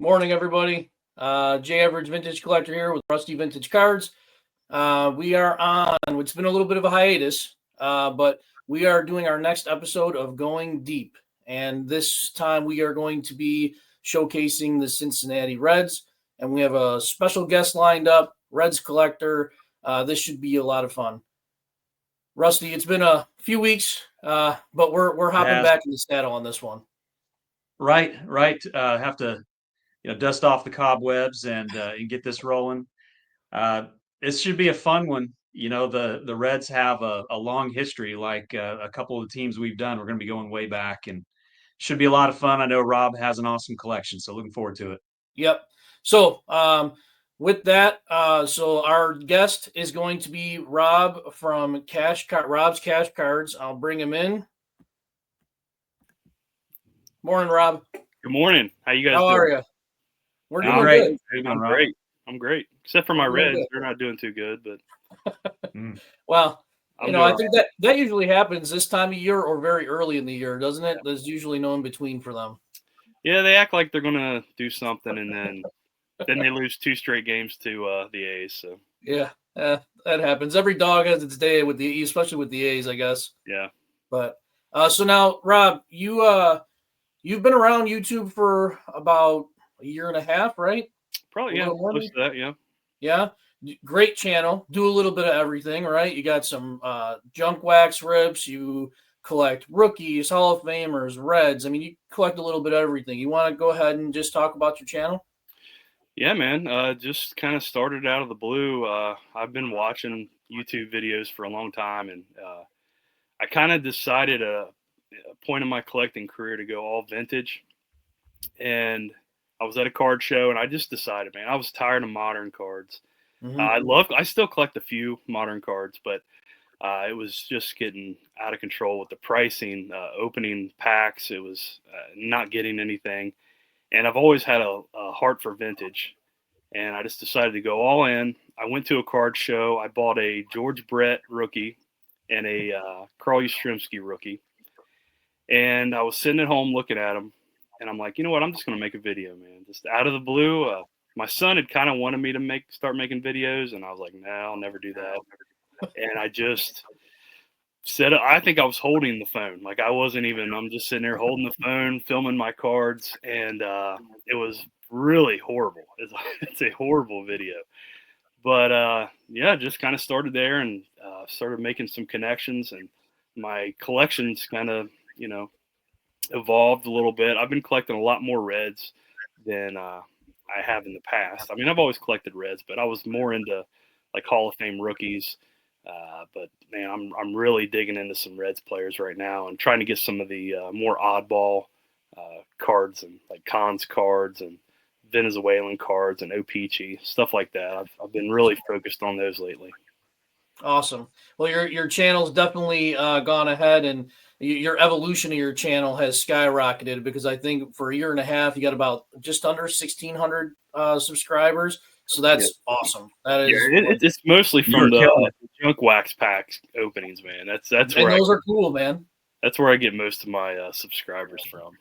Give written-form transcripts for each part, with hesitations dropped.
Morning, everybody. J Average Vintage Collector here with Rusty Vintage Cards. We are on, it's been a little bit of a hiatus, but we are doing our next episode of Going Deep. And this time we are going to be showcasing the Cincinnati Reds. And we have a special guest lined up, Reds Collector. This should be a lot of fun. Rusty, it's been a few weeks, but we're hopping back in the saddle on this one. Right. Have to dust off the cobwebs and get this rolling. This should be a fun one. The Reds have a long history, like a couple of the teams we've done. We're going to be going way back, and should be a lot of fun. I know Rob has an awesome collection, so looking forward to it. Yep. So with that, so our guest is going to be Rob from Rob's Cash Cards. I'll bring him in. Morning, Rob. Good morning. How you guys doing? How are you? We're doing great. Good. I'm great. I'm great. Except for my Reds. They're not doing too good, but well, I think that usually happens this time of year or very early in the year, doesn't it? There's usually no in between for them. Yeah, they act like they're gonna do something, and then they lose 2 straight games to the A's. So yeah, that happens. Every dog has its day with especially with the A's, I guess. Yeah. But so now, Rob, you've been around YouTube for about a year and a half, right? Probably, yeah. Close to that, yeah. Yeah. Great channel. Do a little bit of everything, right? You got some junk wax rips. You collect rookies, Hall of Famers, Reds. I mean, you collect a little bit of everything. You want to go ahead and just talk about your channel? Yeah, man. Just kind of started out of the blue. I've been watching YouTube videos for a long time, and I kind of decided a point in my collecting career to go all vintage. And I was at a card show, and I just decided, man, I was tired of modern cards. Mm-hmm. I still collect a few modern cards, but it was just getting out of control with the pricing, opening packs. It was not getting anything. And I've always had a heart for vintage. And I just decided to go all in. I went to a card show. I bought a George Brett rookie and a Carl Yastrzemski rookie. And I was sitting at home looking at them. And I'm like, you know what? I'm just going to make a video, man. Just out of the blue. My son had kind of wanted me to start making videos. And I was like, no, I'll never do that. And I just said, I think I was holding the phone. Like I'm just sitting there holding the phone, filming my cards. And it was really horrible. It's a horrible video. But yeah, just kind of started there and started making some connections. And my collections kind of, evolved a little bit. I've been collecting a lot more Reds than I have in the past. I mean, I've always collected Reds, but I was more into like Hall of Fame rookies. But man, I'm really digging into some Reds players right now and trying to get some of the more oddball cards and like Cons cards and Venezuelan cards and O-Pee-Chee, stuff like that. I've been really focused on those lately. Awesome. Well, your channel's definitely gone ahead, and your evolution of your channel has skyrocketed, because I think for a year and a half you got about just under 1,600 subscribers. So that's awesome. That is. It's mostly from the junk wax pack openings, man. That's where those are cool, man. That's where I get most of my subscribers from.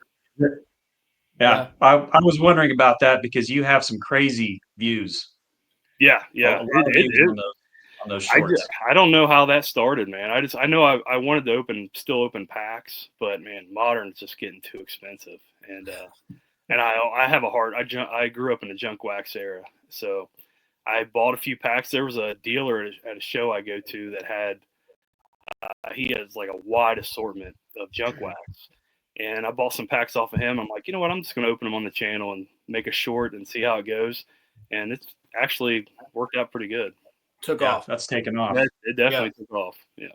Yeah. I was wondering about that because you have some crazy views. Yeah. On those shorts. I don't know how that started, man. I know I wanted to still open packs, but man, modern's just getting too expensive. And I have a heart. I grew up in the junk wax era, so I bought a few packs. There was a dealer at a show I go to that had he has like a wide assortment of junk wax, and I bought some packs off of him. I'm like, you know what? I'm just going to open them on the channel and make a short and see how it goes. And it's actually worked out pretty good. Took off. That's taken off. It definitely took off. Yeah.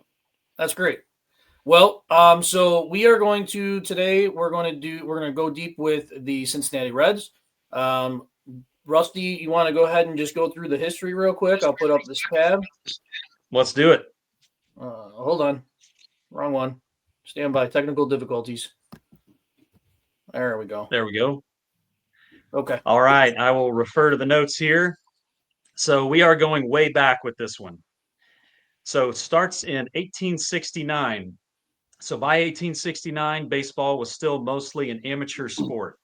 That's great. Well, so we are going to today. We're going to go deep with the Cincinnati Reds. Rusty, you want to go ahead and just go through the history real quick? I'll put up this tab. Let's do it. Hold on. Wrong one. Stand by. Technical difficulties. There we go. Okay. All right. I will refer to the notes here. So we are going way back with this one. So it starts in 1869. So by 1869, baseball was still mostly an amateur sport.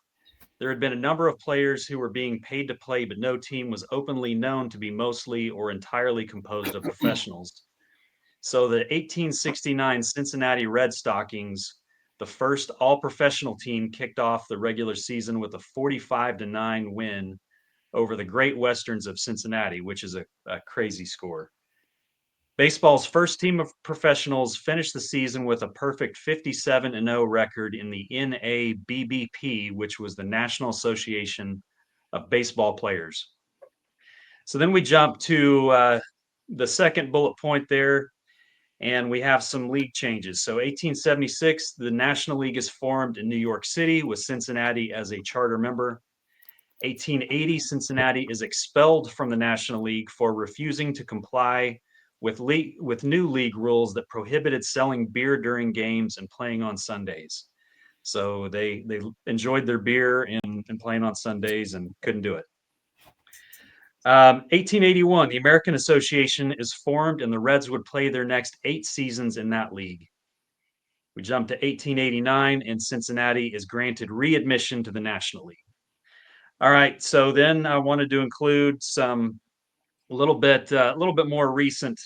there had been a number of players who were being paid to play, but no team was openly known to be mostly or entirely composed of professionals. So the 1869 Cincinnati Red Stockings, the first all-professional team, kicked off the regular season with a 45-9 win over the Great Westerns of Cincinnati, which is a crazy score. Baseball's first team of professionals finished the season with a perfect 57-0 record in the NABBP, which was the National Association of Baseball Players. So then we jump to the second bullet point there, and we have some league changes. So 1876, the National League is formed in New York City with Cincinnati as a charter member. 1880, Cincinnati is expelled from the National League for refusing to comply with new league rules that prohibited selling beer during games and playing on Sundays. So they enjoyed their beer and playing on Sundays and couldn't do it. 1881, the American Association is formed and the Reds would play their next 8 seasons in that league. We jump to 1889 and Cincinnati is granted readmission to the National League. All right, so then I wanted to include some a little bit more recent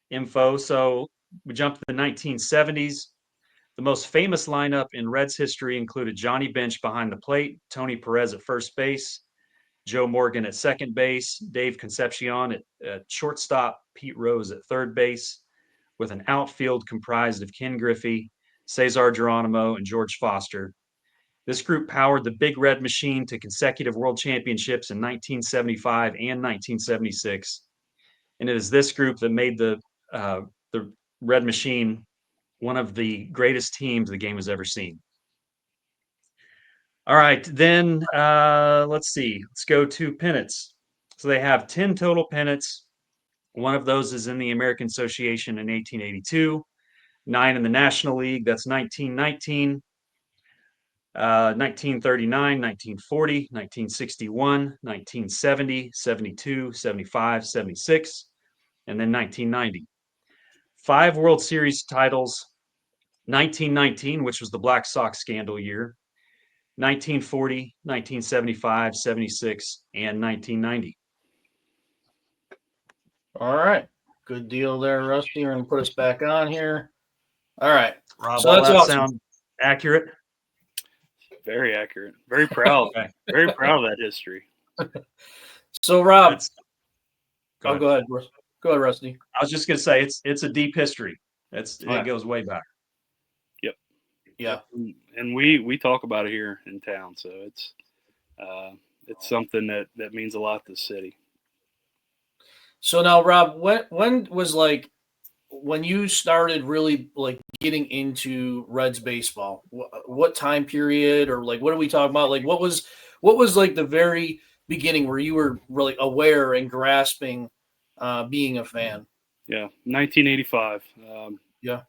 info. So we jump to the 1970s. The most famous lineup in Reds history included Johnny Bench behind the plate, Tony Perez at first base, Joe Morgan at second base, Dave Concepcion at shortstop, Pete Rose at third base, with an outfield comprised of Ken Griffey, Cesar Geronimo, and George Foster. This group powered the Big Red Machine to consecutive world championships in 1975 and 1976. And it is this group that made the Red Machine one of the greatest teams the game has ever seen. All right, then let's see. Let's go to pennants. So they have 10 total pennants. One of those is in the American Association in 1882, 9 in the National League. That's 1919. 1939, 1940, 1961, 1970, 72, 75, 76, and then 1990. 5 World Series titles, 1919, which was the Black Sox scandal year, 1940, 1975, 76, and 1990. All right. Good deal there, Rusty. You're going to put us back on here. All right. Rob, So all that's that awesome. sound accurate? Very accurate. Very proud. Okay. Very proud of that history. So, Rob, Go ahead. Go ahead. Go ahead, Rusty. I was just going to say it's a deep history. It Right. goes way back. Yep. Yeah. And we talk about it here in town, so it's something that means a lot to the city. So now, Rob, when was like when you started really like getting into Reds baseball? What time period, or like what are we talking about? Like what was like the very beginning where you were really aware and grasping being a fan? Yeah, 1985. Yeah.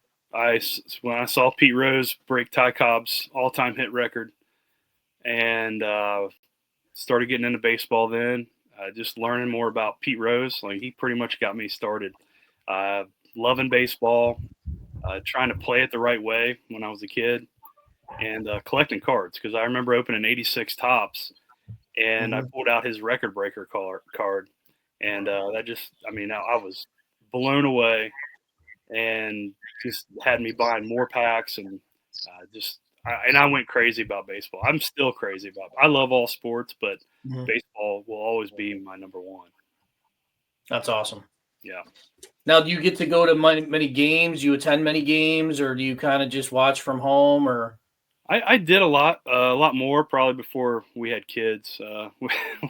When I saw Pete Rose break Ty Cobb's all-time hit record, and started getting into baseball then. Just learning more about Pete Rose, like he pretty much got me started. Loving baseball, trying to play it the right way when I was a kid, and collecting cards because I remember opening 86 Tops, and I pulled out his record breaker card, and that just, I mean, I was blown away, and just had me buying more packs, and I went crazy about baseball. I'm still crazy about it. I love all sports, but baseball will always be my number one. That's awesome. Yeah. Now, do you get to go to many games? Do you attend many games, or do you kind of just watch from home? Or I did a lot more probably before we had kids.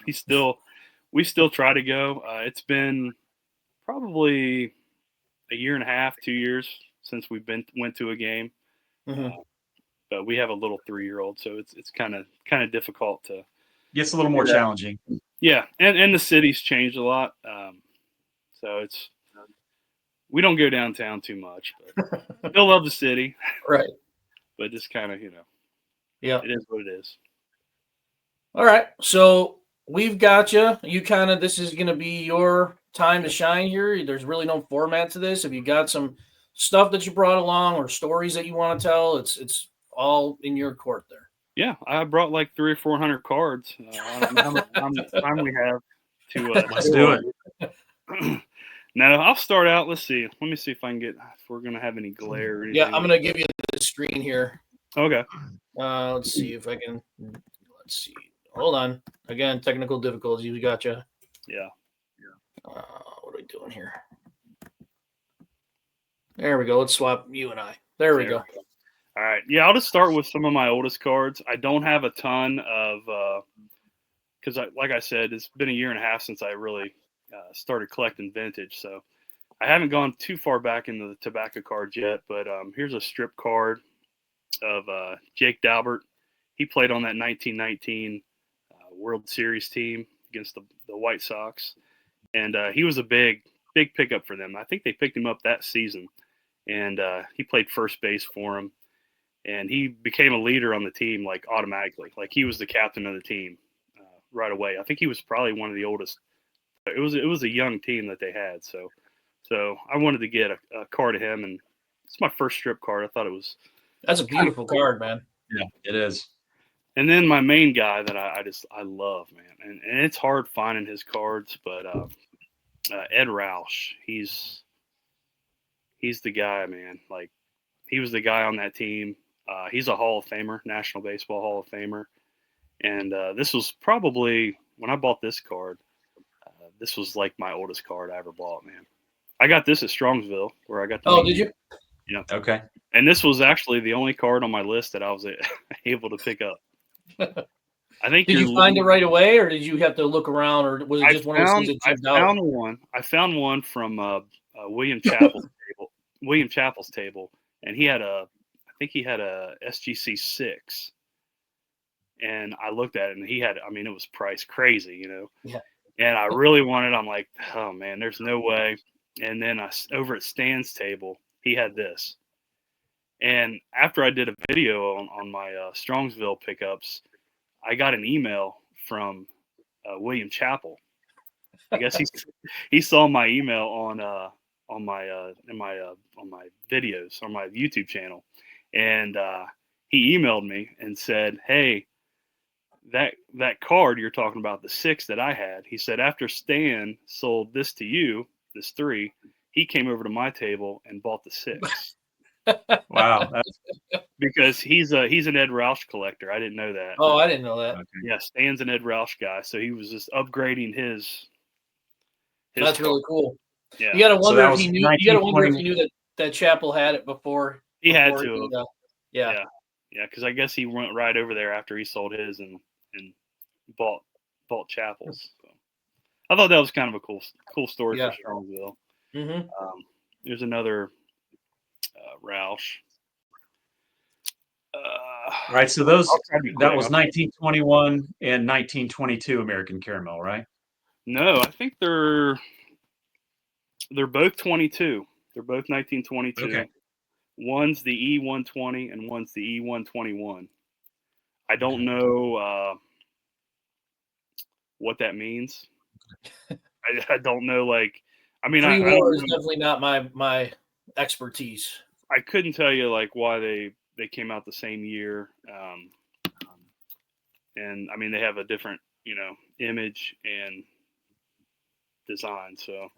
We still try to go. It's been probably a year and a half, 2 years since we've went to a game. But we have a little 3-year-old, so it's kind of difficult to. Gets a little more challenging. Yeah, and the city's changed a lot, so we don't go downtown too much, but still love the city, right? But just kind of yeah, it is what it is. All right, so we've got you. You kind of this is going to be your time to shine here. There's really no format to this. If you got some stuff that you brought along or stories that you want to tell, it's all in your court there. Yeah, I brought like 300 or 400 cards. I don't know how much time we have to. Let's do it. No, I'll start out. Let's see. Let me see if I can get. If we're gonna have any glare or anything. Yeah, I'm gonna give you the screen here. Okay. Let's see if I can. Let's see. Hold on. Again, technical difficulties. We gotcha. Yeah. What are we doing here? There we go. Let's swap you and I. There we go. All right. Yeah, I'll just start with some of my oldest cards. I don't have a ton of, because like I said, it's been a year and a half since I really started collecting vintage. So I haven't gone too far back into the tobacco cards yet. But here's a strip card of Jake Dalbert. He played on that 1919 World Series team against the White Sox. And he was a big pickup for them. I think they picked him up that season. And he played first base for him. And he became a leader on the team like automatically. Like he was the captain of the team right away. I think he was probably one of the oldest. It was a young team that they had. So I wanted to get a card of him, and it's my first strip card. I thought it was. That's a beautiful card, man. Yeah, it is. And then my main guy that I love, man, and it's hard finding his cards, but Ed Roush, he's the guy, man. Like he was the guy on that team. He's a Hall of Famer, National Baseball Hall of Famer. And this was probably, when I bought this card, this was like my oldest card I ever bought, man. I got this at Strongsville, where I got the did you? Yeah. Okay. And this was actually the only card on my list that I was able to pick up. I think. Did you find it right away, or did you have to look around, or was it just one of those things that jumped out? I found one from William Chappell's table. William Chappell's table, and I think he had a SGC 6. And I looked at it, and it was priced crazy, you know. Yeah. And I really wanted. I'm like, oh man, there's no way. And then over at Stan's table, he had this. And after I did a video on my Strongsville pickups, I got an email from William Chappell. I guess he saw my email on my videos on my YouTube channel, and he emailed me and said, "Hey, that card you're talking about, the 6 that I had," he said, "after Stan sold this to you, this 3, he came over to my table and bought the 6." Wow. Because he's an Ed Roush collector. I didn't know that. Oh, I didn't know that. Okay. Yeah, Stan's an Ed Roush guy, so he was just upgrading his That's really cool. Yeah. You gotta wonder that if he was knew. You gotta wonder if 1920. he knew that Chappell had it before. He had before to. Yeah. Yeah, because I guess he went right over there after he sold his and bought Chappell's. So I thought that was kind of a cool story for Strongsville. Mm-hmm. There's another Roush. All right, so that was 1921 and 1922 American Caramel, right? No, I think they're both 22. They're both 1922. Okay. One's the E120 and one's the E121. I don't know what that means. I don't know. Like, I mean, Pre-war is definitely not my expertise. I couldn't tell you like why they came out the same year. And I mean, they have a different, image and design. So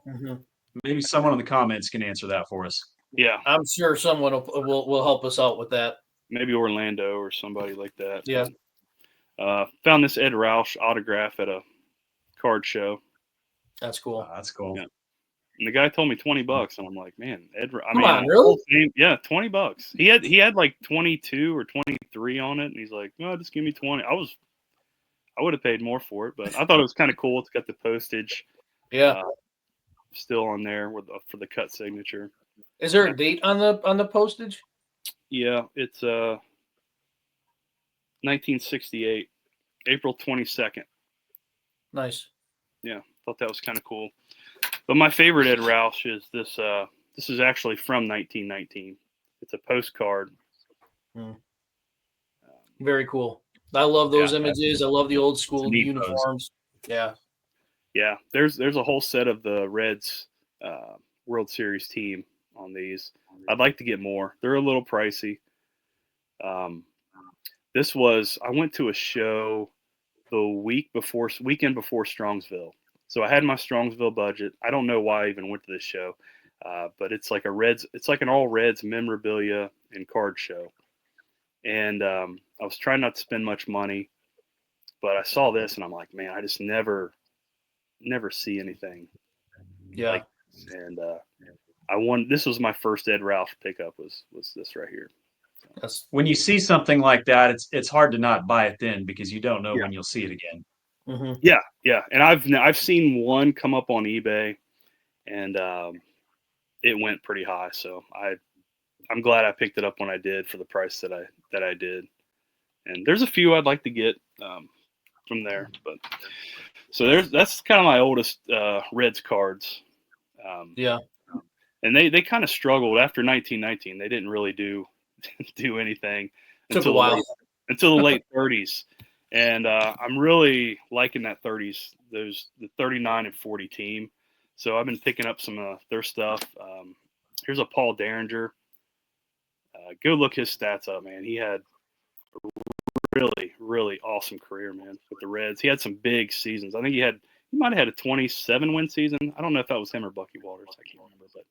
maybe someone in the comments can answer that for us. Yeah, I'm sure someone will help us out with that. Maybe Orlando or somebody like that. Yeah. Found this Ed Roush autograph at a card show. That's cool. That's cool. Yeah. And the guy told me $20, and I'm like, man, Come on, really? Yeah, $20. He had like 22 or 23 on it, and he's like, no, just give me 20. I would have paid more for it, but I thought it was kind of cool. It's got the postage, still on there for the cut signature. Is there a date on the postage? Yeah, it's 1968, April 22nd. Nice. Yeah, thought that was kind of cool. But my favorite Ed Roush is this. This is actually from 1919. It's a postcard. Very cool. I love those images. I love the old school uniforms. Yeah. Yeah, there's a whole set of the Reds World Series team on these. I'd like to get more. They're a little pricey. I went to a show the weekend before Strongsville. So I had my Strongsville budget. I don't know why I even went to this show, but it's like it's like an all Reds memorabilia and card show. And I was trying not to spend much money, but I saw this and I'm like, man, I just never see anything Yeah. like this. And this was my first Ed Ralph pickup was this right here. That's When you see something like that, it's hard to not buy it then because you don't know Yeah. when you'll see it again. mhm. Yeah. And I've seen one come up on eBay, and it went pretty high. So I'm glad I picked it up when I did for the price that I did. And there's a few I'd like to get from there, but so that's kind of my oldest Reds cards. Yeah. And they kind of struggled after 1919. They didn't really do anything Took a while. until the late 30s. And I'm really liking that 30s, the 39 and 40 team. So I've been picking up some of their stuff. Here's a Paul Derringer. Go look his stats up, man. He had a really, really awesome career, man, with the Reds. He had some big seasons. I think he might have had a 27 win season. I don't know if that was him or Bucky Walters. I can't remember, but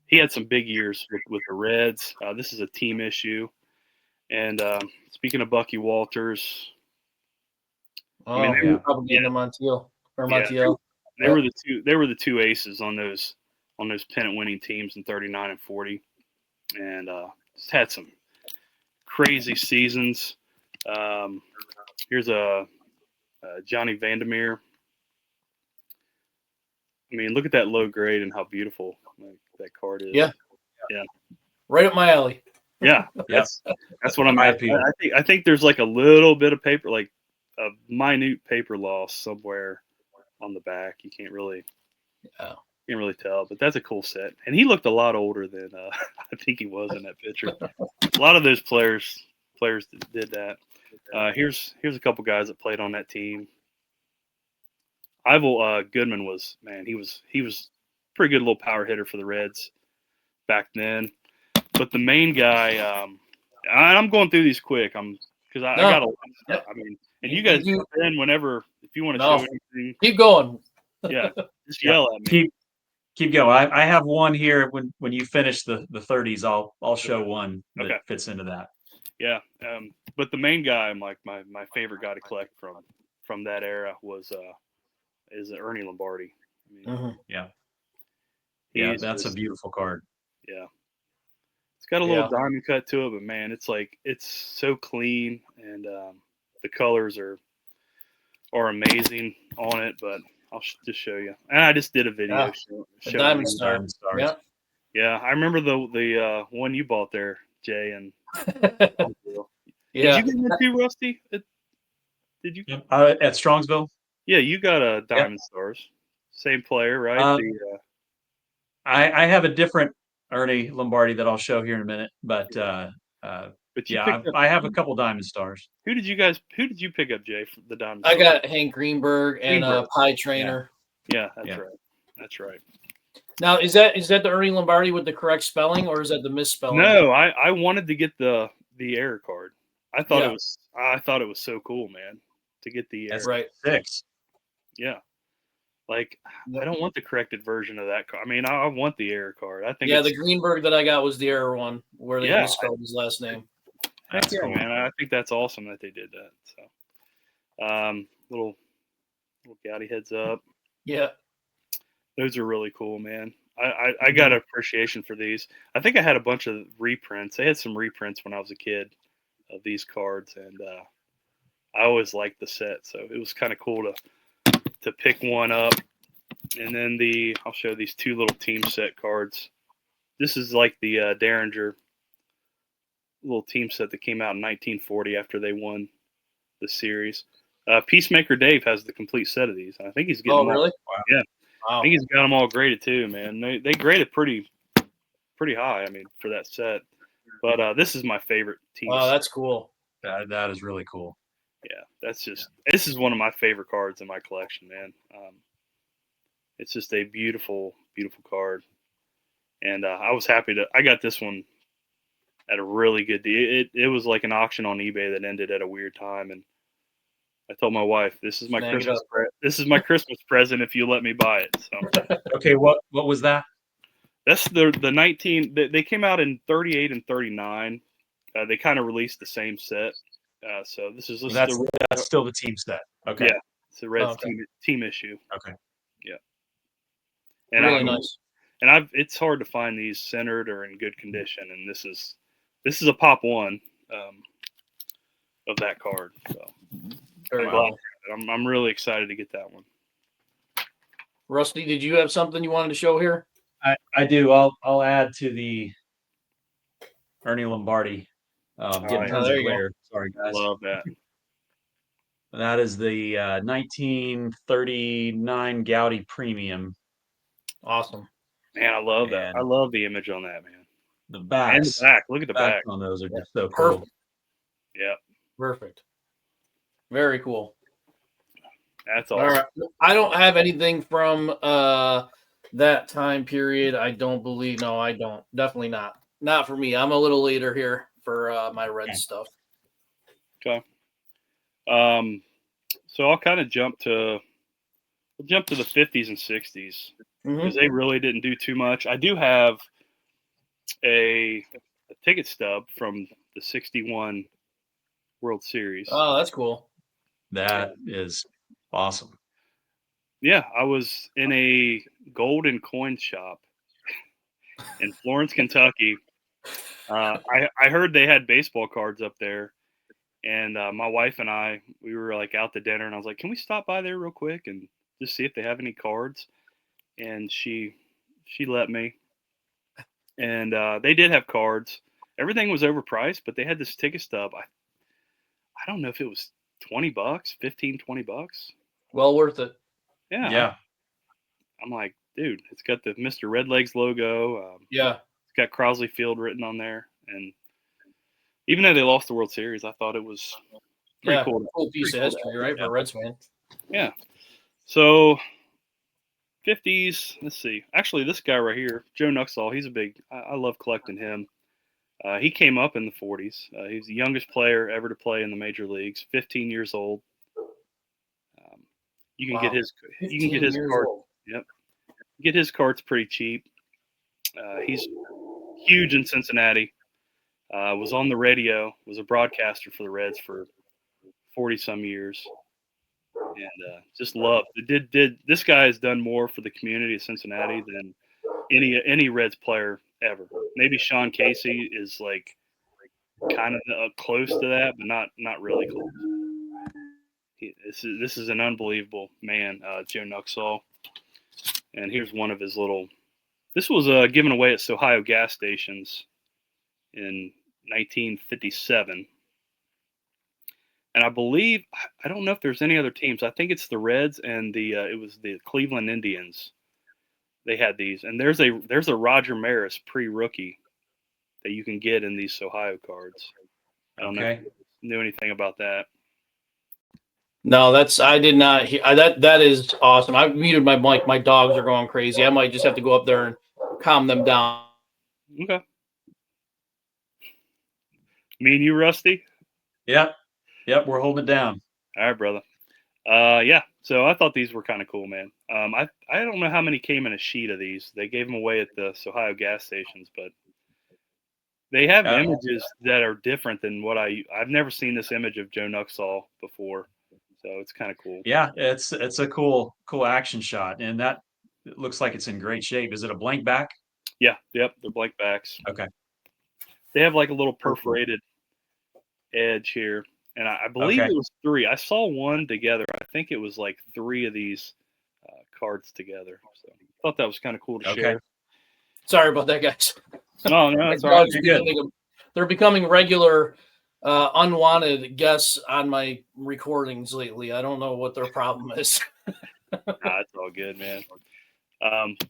he had some big years with the Reds. This is a team issue. And speaking of Bucky Walters, Oh, I mean, yeah. Probably getting Montiel or Montiel. they were the two aces on those pennant winning teams in 39 and 40, and just had some crazy seasons. Here's a Johnny Vandermeer. I mean, look at that low grade and how beautiful that card is. Yeah. Yeah. Right up my alley. Yeah, Yes. that's what I'm at. I think there's like a little bit of paper, like a minute paper loss somewhere on the back. You can't really tell, but that's a cool set. And he looked a lot older than I think he was in that picture. A lot of those players did that. Here's a couple guys that played on that team. Ivel Goodman was, man, he was pretty good little power hitter for the Reds back then. But the main guy, I'm going through these quick. Because I got a lot of stuff. I mean, and you guys jump in whenever if you want to show anything. Keep going. Yeah, just yell at me. Keep going. I have one here. When you finish the 30s, I'll show one that fits into that. Yeah, but the main guy, my favorite guy to collect from that era is Ernie Lombardi. I mean, Yeah, that's a beautiful card. Yeah. It's got a little diamond cut to it, but man, it's so clean, and the colors are amazing on it. But I'll just show you. And I just did a video showing Diamond Stars. Yeah. I remember the one you bought there, Jay, and yeah. Did you get one too, Rusty? Did you? At Strongsville? Yeah, you got a Diamond Stars. Same player, right? I have a different Ernie Lombardi that I'll show here in a minute, but I have a couple Diamond Stars. Who did you pick up, Jay, for the Diamond Stars? I got Hank Greenberg and Pie Trainer. Yeah, that's right. Now, is that the Ernie Lombardi with the correct spelling, or is that the misspelling? No, I wanted to get the error card. I thought it was so cool, man, to get the error. Right. 6. Yeah. Like, I don't want the corrected version of that card. I mean, I want the error card. I think. Yeah, the Greenberg that I got was the error one, where they misspelled his last name. That's cool, man. I think that's awesome that they did that. So, little Gowdy heads up. Yeah, those are really cool, man. I got an appreciation for these. I think I had a bunch of reprints. They had some reprints when I was a kid of these cards, and I always liked the set, so it was kind of cool to pick one up. And then I'll show these two little team set cards. This is like the Derringer little team set that came out in 1940 after they won the series. Peacemaker Dave has the complete set of these. I think he's getting. Oh, really? Yeah. Wow. I think he's got them all graded too, man. They graded pretty high. I mean, for that set. But this is my favorite team. Oh, that's cool. That is really cool. Yeah, this is one of my favorite cards in my collection, man. It's just a beautiful, beautiful card, and I was happy I got this one at a really good deal. It was like an auction on eBay that ended at a weird time, and I told my wife, "This is my Snag it Christmas up. this is my Christmas present if you let me buy it." So Okay, what was that? that's the 19. They came out in 38 and 39. They kind of released the same set. So this is That's the still the team set. Okay. yeah, it's the Reds Okay. team issue. Okay. Yeah, and Really nice. it's hard to find these centered or in good condition, and this is a pop one of that card. So Very I'm glad. cool. I'm really excited to get that one. Rusty, did you have something you wanted to show here? I do. I'll add to the Ernie Lombardi. Getting yeah. tons there of you go. glare. Sorry, guys. Love that. That is the 1939 Gaudi Premium, Awesome. Man, I love that. I and love the image on that, man. the And the backs. back. Look at the Backs back. on those are Yeah. just so cool. Perfect. Yeah, Perfect. Very cool. that's All awesome. right. I don't have anything from that time period. I don't believe. No, I don't. Definitely not. Not for me. I'm a little later here for my red Okay. stuff. Okay. So I'll kind of jump to the 50s and 60s Mhm. because they really didn't do too much. I do have a ticket stub from the 61 World Series. Oh, that's cool. That is awesome. Yeah, I was in a gold and coin shop in Florence, Kentucky. I heard they had baseball cards up there, and my wife and we were like out to dinner, and I was like, "Can we stop by there real quick and just see if they have any cards?" And she let me, and they did have cards. Everything was overpriced, but they had this ticket stub. I don't know if it was $20, 15, $20. Well worth it. Yeah, Yeah. I'm like, dude, it's got the Mr. Redlegs logo. Yeah. It's got Crosley Field written on there, and even though they lost the World Series, I thought it was pretty Yeah. cool. Cool piece of history, right? For a Reds fan. Yeah. So 50s. Let's see. Actually, this guy right here, Joe Nuxall, he's a big. I love collecting him. He came up in the 40s. He's the youngest player ever to play in the major leagues. 15 years old. Um, you can get Wow. his. You can 15 get his years card. old. Yep. Get his cards pretty cheap. He's huge in Cincinnati. Was on the radio. Was a broadcaster for the Reds for 40 some years. And just loved. Did this guy has done more for the community of Cincinnati than any Reds player ever. Maybe Sean Casey is like kind of close to that, but not really close. This is an unbelievable man, Joe Nuxall. And here's one of his little. This was given away at Ohio gas stations in 1957. And I believe I don't know if there's any other teams. I think it's the Reds and it was the Cleveland Indians. They had these, and there's a Roger Maris pre-rookie that you can get in these Ohio cards. I don't know if you knew anything about that. No, I did not hear that is awesome. I've muted my mic. My dogs are going crazy. I might just have to go up there and calm them down. Okay. Me and you, Rusty? Yep. We're holding it down. All right, brother. Yeah. So I thought these were kind of cool, man. I don't know how many came in a sheet of these. They gave them away at the Ohio gas stations, but they have images that are different than what I've never seen this image of Joe Nuxall before. So it's kind of cool. Yeah, it's a cool action shot, and that it looks like it's in great shape. Is it a blank back? Yeah. Yep. They're blank backs. Okay. They have like a little perforated edge here. And I believe it was 3. I saw one together. I think it was like 3 of these cards together. So I thought that was kind of cool to share. Sorry about that, guys. No, it's all right. You're good. They're becoming regular unwanted guests on my recordings lately. I don't know what their problem is. It's all good, man.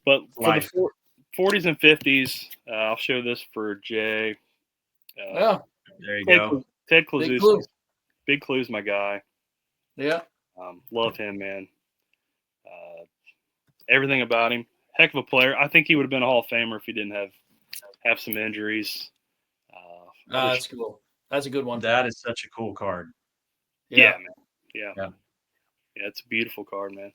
But for Life. the 40s and 50s, I'll show this for Jay. Yeah. There you go. Ted Big Clue. Kluszewski. Big Clue's my guy. Yeah. Love him, man. Everything about him. Heck of a player. I think he would have been a Hall of Famer if he didn't have some injuries. That's cool. That's a good one. That is such a cool card. Yeah, man. Yeah. Yeah. Yeah, it's a beautiful card, man.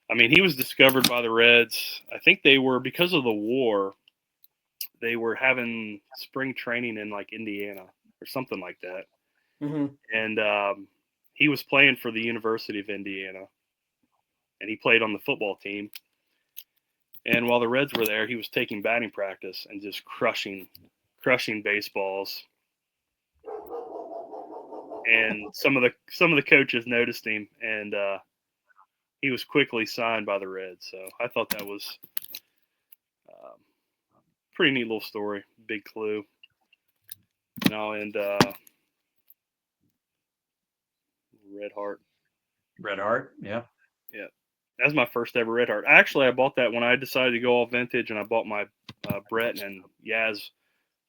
I mean, he was discovered by the Reds. I think they were, because of the war, they were having spring training in like Indiana or something like that. Mm-hmm. And he was playing for the University of Indiana, and he played on the football team. And while the Reds were there, he was taking batting practice and just crushing baseballs. And some of the coaches noticed him, and he was quickly signed by the Reds. So I thought that was pretty neat little story, big clue. And Red Heart. Red Heart, yeah. Yeah, that's my first ever Red Heart. Actually, I bought that when I decided to go all vintage, and I bought my Brett and Yaz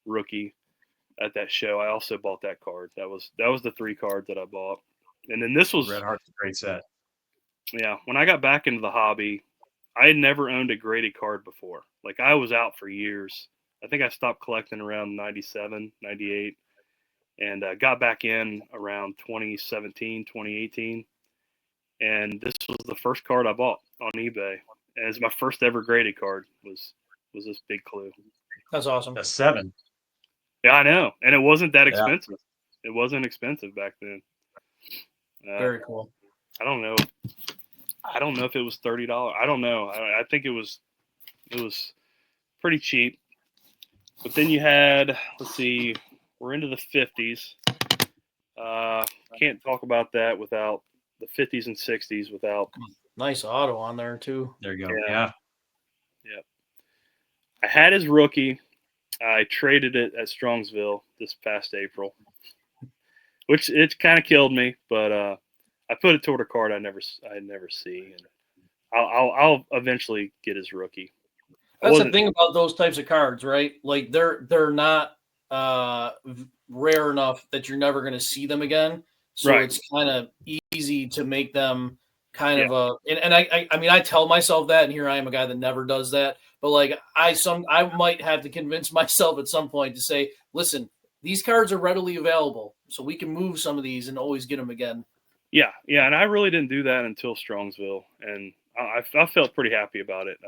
rookie at that show. I also bought that card. That was the 3 cards that I bought. And then this was Red Heart's a great set. Yeah, when I got back into the hobby, I had never owned a graded card before. Like, I was out for years. I think I stopped collecting around 97, 98, and got back in around 2017, 2018. And this was the first card I bought on eBay. And it's my first ever graded card was this big clue. That's awesome. A 7. Yeah, I know. And it wasn't that expensive. It wasn't expensive back then. Very cool. I don't know if it was $30. I don't know. I think it was pretty cheap. But then you had, let's see, we're into the 50s. Can't talk about that without the 50s and 60s without. Nice auto on there too. There you go. Yeah. I had his rookie. I traded it at Strongsville this past April, which it kind of killed me, but I put it toward a card I never see, and I'll eventually get his rookie. That's the thing about those types of cards, right? Like they're not rare enough that you're never going to see them again. So Right. It's kind of easy to make them kind of and I mean, I tell myself that, and here I am, a guy that never does that. But like I might have to convince myself at some point to say, listen, these cards are readily available, so we can move some of these and always get them again. Yeah, and I really didn't do that until Strongsville, and I felt pretty happy about it.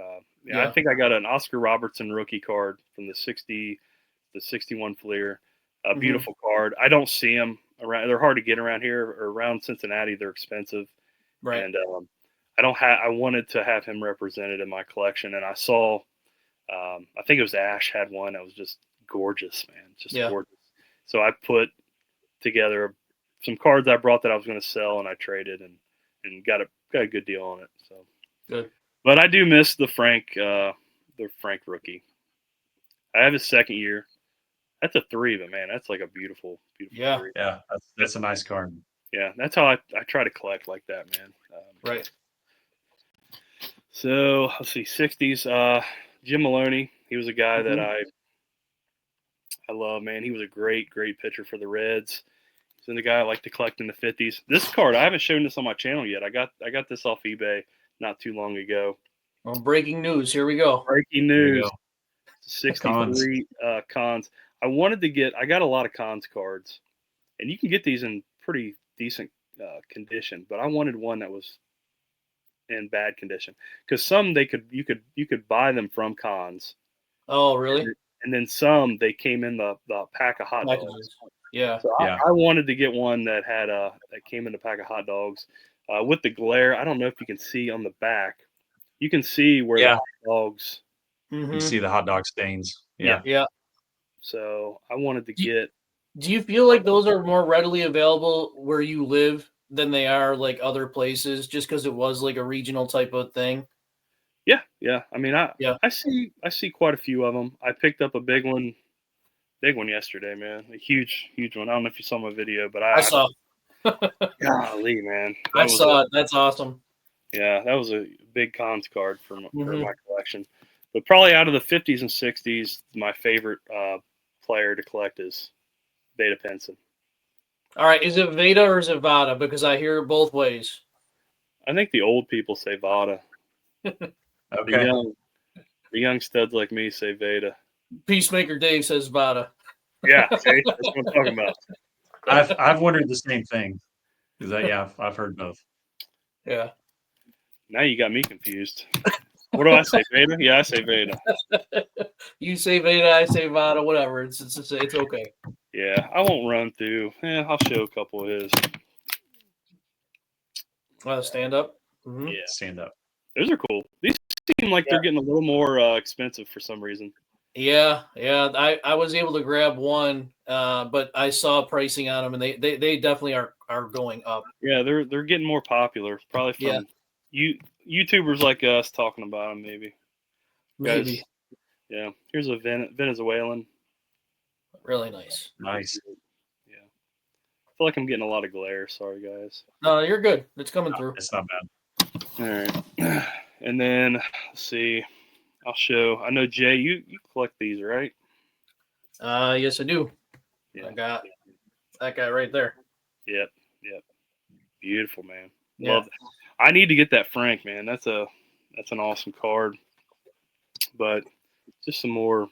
I think I got an Oscar Robertson rookie card from the 61 Fleer. A beautiful card. I don't see them around. They're hard to get around here, or around Cincinnati. They're expensive. Right. And I wanted to have him represented in my collection, and I saw, I think it was Ash had one that was just gorgeous, man, just gorgeous. So I put together some cards I brought that I was going to sell, and I traded and got a good deal on it. So good. But I do miss the Frank rookie. I have his second year. That's a 3, but man, that's like a beautiful 3. Yeah, that's a nice card. Yeah, that's how I try to collect like that, man. Right. So let's see, 60s. Jim Maloney, he was a guy that I love, man. He was a great pitcher for the Reds. He's the guy I like to collect in the 50s. This card, I haven't shown this on my channel yet. I got this off eBay not too long ago. Well, breaking news. Here we go. Breaking news. 63 cons. I got a lot of cons cards, and you can get these in pretty decent condition, but I wanted one that was in bad condition, because some you could buy them from cons. Oh, really? And then some they came in the pack of hot dogs. Yeah. So I wanted to get one that had that came in a pack of hot dogs. With the glare, I don't know if you can see on the back. You can see where the hot dogs. You see the hot dog stains. Yeah. So I wanted to get. Do you feel like those are more readily available where you live than they are like other places, just because it was like a regional type of thing? Yeah. I mean, I see quite a few of them. I picked up a big one yesterday, man. A huge one. I don't know if you saw my video, but I saw. Golly, man. I saw it. That's awesome. Yeah, that was a big cons card for my collection. But probably out of the 50s and 60s, my favorite player to collect is Veda Pinson. All right. Is it Veda or is it Vada? Because I hear it both ways. I think the old people say Vada. Okay. The young studs like me say Veda. Peacemaker Dave says Vada. Yeah, see, that's what I'm talking about. I've wondered the same thing. Is that I've heard both. Yeah. Now you got me confused. What do I say, Veda? Yeah, I say Veda. You say Veda, I say Vada, whatever. It's okay. Yeah, I won't run through. I'll show a couple of his. Stand up. Mm-hmm. Yeah, Stand up. those are cool. These seem like they're getting a little more expensive for some reason. Yeah. I was able to grab one, but I saw pricing on them, and they definitely are going up. Yeah, they're getting more popular. Probably from YouTubers like us talking about them, maybe. Maybe. Guys, yeah. Here's a Venezuelan. Really nice. Nice. Yeah. I feel like I'm getting a lot of glare. Sorry, guys. No, you're good. It's coming through. It's not bad. All right. And then let's see. I'll show. I know Jay, you collect these, right? Yes, I do. Yeah. I got that guy right there. Yep. Beautiful, man. Yeah. Love that. I need to get that Frank, man. That's an awesome card. But just some more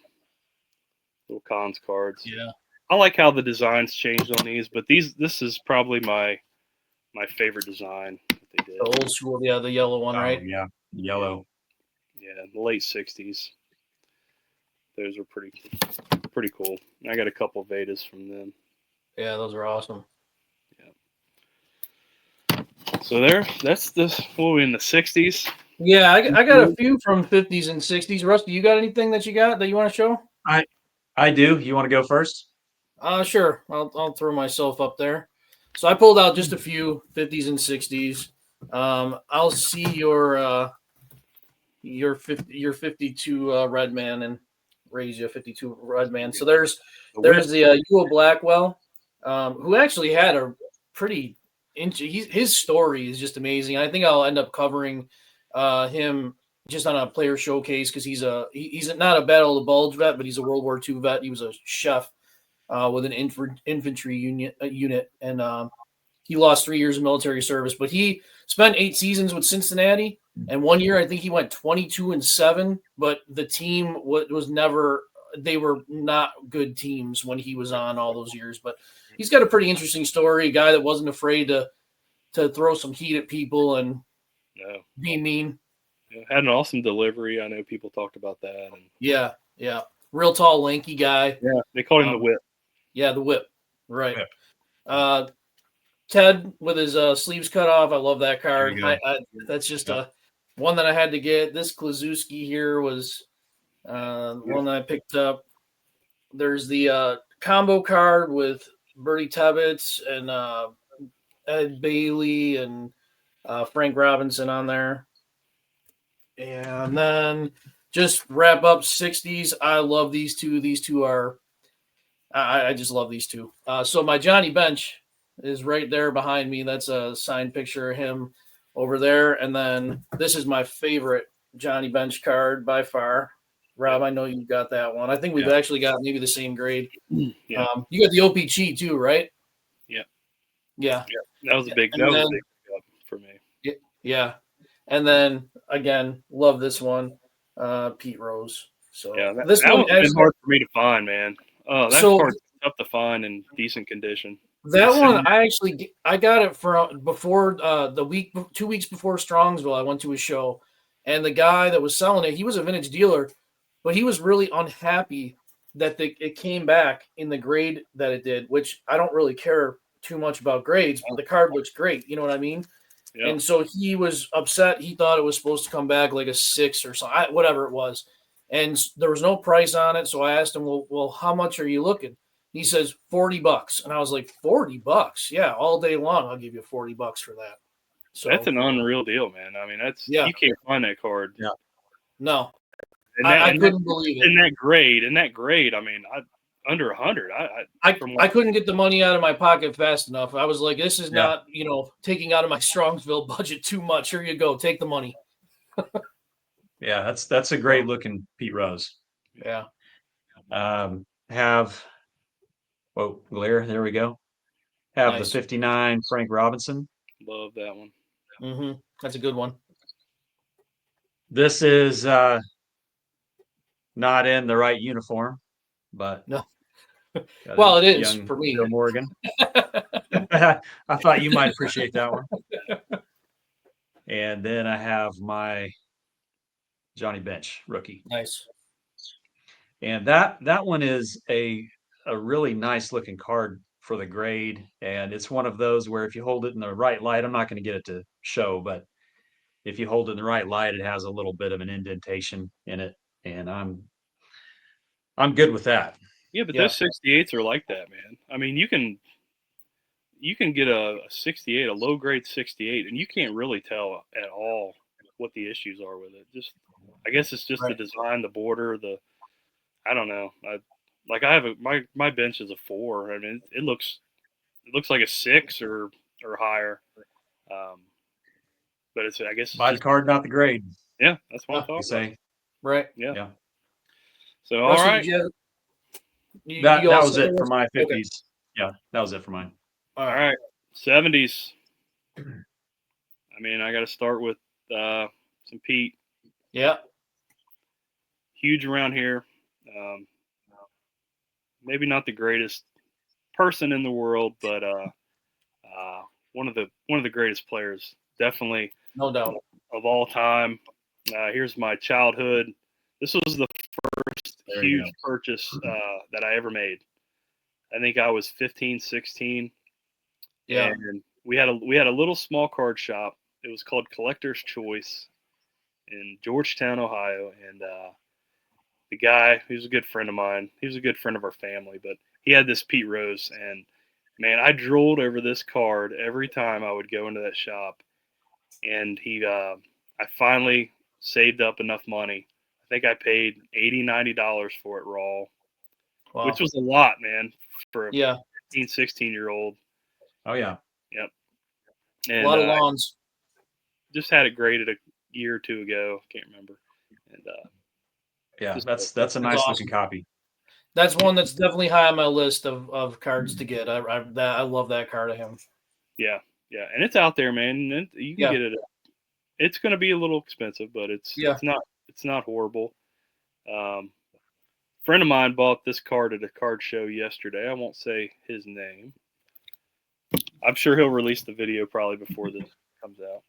little cons cards. Yeah. I like how the designs changed on these, but this is probably my favorite design that they did. The old school, the yellow one, right? Oh, yeah. Yellow. Yeah, the late '60s. Those were pretty cool. I got a couple Vedas from them. Yeah, those are awesome. So that's this. What are we in the '60s? Yeah, I got a few from 50s and 60s. Rusty, you got anything that you want to show? I do. You want to go first? Sure. I'll throw myself up there. So I pulled out just a few 50s and 60s. I'll see your 52 Red Man and raise you a 52 Red Man. So there's the Ewell Blackwell, who actually had a pretty his story is just amazing. I think I'll end up covering him just on a player showcase because he's not a Battle of the Bulge vet, but he's a World War II vet. He was a chef with an infantry unit, and he lost 3 years of military service. But he spent 8 seasons with Cincinnati, and 1 year I think he went 22-7. But the team was never. They were not good teams when he was on all those years. But he's got a pretty interesting story. A guy that wasn't afraid to throw some heat at people and be mean. Yeah, had an awesome delivery. I know people talked about that. And yeah, real tall, lanky guy. Yeah, they called him the Whip. Yeah, the Whip. Right. Ted with his sleeves cut off. I love that card. That's just one that I had to get. This Klazuski here was one that I picked up. There's the combo card with Bertie Tebbets and Ed Bailey and Frank Robinson on there. And then just wrap up 60s. I love these two. These two are I just love these two. So my Johnny Bench is right there behind me. That's a signed picture of him over there. And then this is my favorite Johnny Bench card by far. Rob, I know you've got that one. I think we've actually got maybe the same grade. Yeah. You got the OPG too, right? Yeah. That was a big pickup for me. Yeah. And then again, love this one, Pete Rose. So this one is hard for me to find, man. Oh, that card's tough to find in decent condition. That one, I got it from before 2 weeks before Strongsville. I went to a show, and the guy that was selling it, he was a vintage dealer, but he was really unhappy that it came back in the grade that it did, which I don't really care too much about grades, but the card looks great. You know what I mean? Yep. And so he was upset. He thought it was supposed to come back like a 6 or something, whatever it was. And there was no price on it. So I asked him, well, how much are you looking? He says $40. And I was like, $40? Yeah, all day long. I'll give you $40 for that. So that's an unreal deal, man. I mean, you can't find that card. Yeah. No. I couldn't believe it. In that grade, I mean, under 100. I couldn't get the money out of my pocket fast enough. I was like, this is not, taking out of my Strongsville budget too much. Here you go. Take the money. Yeah, that's a great looking Pete Rose. Yeah. Glare, there we go. Have nice. The 59 Frank Robinson. Love that one. Mm-hmm. That's a good one. This is not in the right uniform, but no. Got Well, a it is young for me. Joe Morgan. I thought you might appreciate that one. And then I have my Johnny Bench rookie. Nice. And that one is a really nice looking card for the grade. And it's one of those where if you hold it in the right light, I'm not going to get it to show, but if you hold it in the right light, it has a little bit of an indentation in it. And I'm good with that. Yeah, but Yeah. those 68s are like that, man. I mean, you can get a 68, a low grade 68, and you can't really tell at all what the issues are with it. Just, I guess it's just the Right. design, the border, I don't know. I have my bench is a 4. I mean, it looks like a 6 or higher. Um, but I guess it's Buy the just, card, not the grade, yeah, that's what I'm Yeah. they talking about. say. Right. Yeah. Yeah. So all Rusty, right, did you have you That all was set it there, for Rusty? my Okay. 50s. Yeah, that was it for mine. All all right. right, 70s. I mean, I got to start with some Pete. Yeah. Huge around here. Um, maybe not the greatest person in the world, but one of the greatest players, definitely No doubt. of all time. Here's my childhood. This was the first There you huge purchase that I ever made. I think I was 15, 16, Yeah. and we had a little small card shop. It was called Collector's Choice in Georgetown, Ohio, and the guy, he was a good friend of mine. He was a good friend of our family, but he had this Pete Rose, and man, I drooled over this card every time I would go into that shop. And I finally saved up enough money. I think I paid $80, $90 for it raw, Wow. which was a lot, man, for a Yeah. 15, 16-year-old. Oh yeah. Yep. A And lot of lawns. just had it graded a year or two ago. Can't remember. And Yeah, just that's a That's nice looking awesome. copy. That's one that's definitely high on my list of cards to get. I love that card of him. yeah, and it's out there, man. And you can Yeah. get it. It's going to be a little expensive, but Yeah. it's not horrible. Friend of mine bought this card at a card show yesterday. I won't say his name. I'm sure he'll release the video probably before this comes out.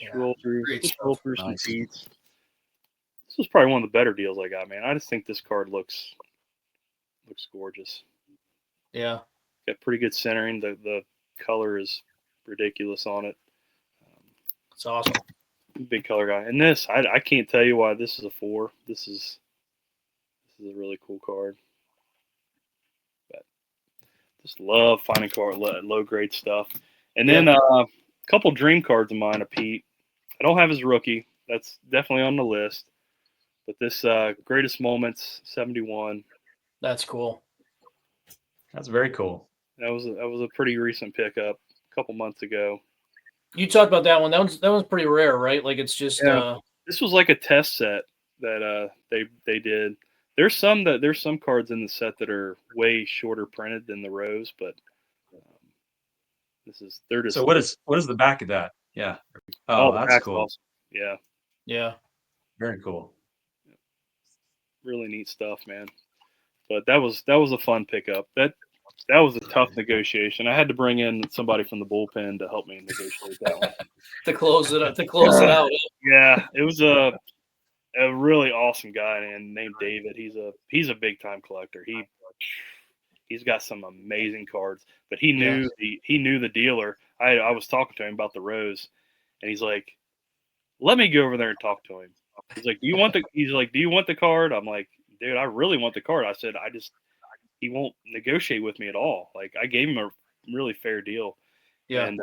Yeah. Great Just stuff. roll through some Nice. beats. This was probably one of the better deals I got, man. I just think this card looks gorgeous. Yeah. Got pretty good centering. The color is ridiculous on it. It's awesome. Big color guy. And this, I can't tell you why this is a 4. This is a really cool card. But just love finding low grade stuff. And then a couple dream cards of mine, a Pete. I don't have his rookie. That's definitely on the list. But this greatest moments 71. That's cool. That's very cool. That was a pretty recent pickup, a couple months ago. You talked about that one. That one's pretty rare, right? Like it's just Yeah. This was like a test set that they did. There's some cards in the set that are way shorter printed than the Rose, but they're just So what is the back of that? Yeah. Oh, the that's pack's cool. awesome. Yeah, yeah. Very cool. really neat stuff, man. But that was a fun pickup. That was a tough negotiation. I had to bring in somebody from the bullpen to help me negotiate that one. To close it out. Yeah, it was a really awesome guy named David. He's a big time collector. He's got some amazing cards, but he knew the dealer. I was talking to him about the Rose, and he's like, "Let me go over there and talk to him." He's like, "Do you want the card?" I'm like, "Dude, I really want the card." I said, he won't negotiate with me at all. Like I gave him a really fair deal, Yeah. and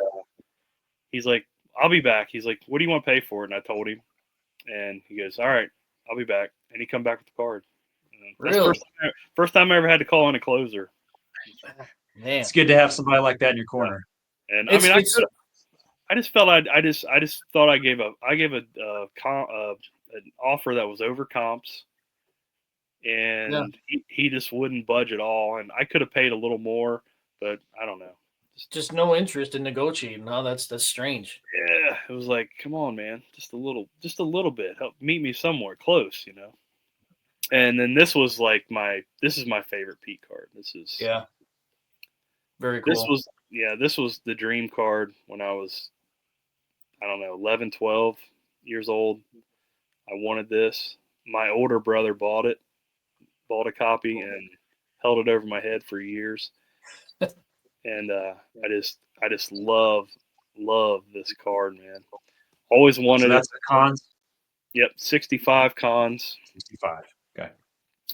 he's like, "I'll be back." He's like, "What do you want to pay for it?" And I told him, and he goes, "All right, I'll be back." And he come back with the card. That's Really? first time I ever had to call in a closer. Man. It's good to have somebody like that in your corner. And It's- I mean, it's- I just felt I just thought I gave an offer that was over comps, and he just wouldn't budge at all. And I could have paid a little more, but I don't know. Just no interest in negotiating. Huh? That's strange. Yeah, it was like, come on, man, just a little bit. Help meet me somewhere close, you know. And then this was like this is my favorite Pete card. Yeah. Very This cool. this was the dream card when I was, I don't know, 11, 12 years old. I wanted this. My older brother bought a copy and held it over my head for years. And I just love this card, man. Always So wanted that's it. the cons. Yep, 65 cons. 65. Okay.